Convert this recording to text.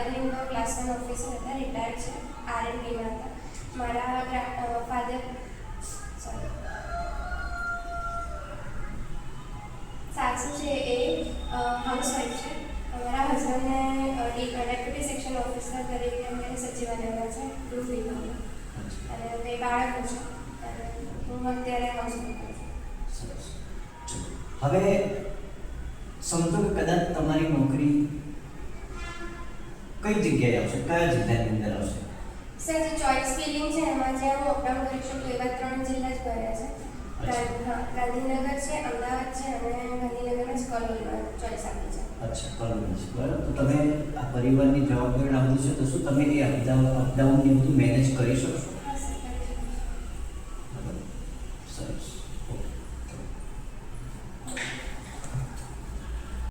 Father in low class 1 officer હતા, retired છે, આરએનબીમાં હતા. મારા ફાધર સાસુ છે એ હાઉસવાઈફ છે. મારા હસબન્ડને ડેપ્યુટી સેક્શન ઓફિસર તરીકે અમે સચિવાલયમાં છે, ગૃહ વિભાગમાં, અને બે બાળકો છે, અને હું અત્યારે હાઉસવાઈફ છું. સરસ. હવે સમજો કે કદાચ તમારી નોકરી કઈ જગ્યાએ આવશે, કયા જિલ્લાની અંદર આવશે? સર, જે ચોઇસ ફિલિંગ છે એમાં જે હું અપડાઉન કરી શકું એવા 3 જિલ્લા જ ભર્યા છે. ગાંધીનગર છે, અમદાવાદ છે, અને ગાંધીનગરમાં જ કલોલમાં ચોઇસ આપી છે. અચ્છા, કલોલ છે, બરાબર. તો તમે આ પરિવારની જવાબદારી આ બધું છે, તો શું તમે એ અપડાઉન ને બધું મેનેજ કરી શકશો?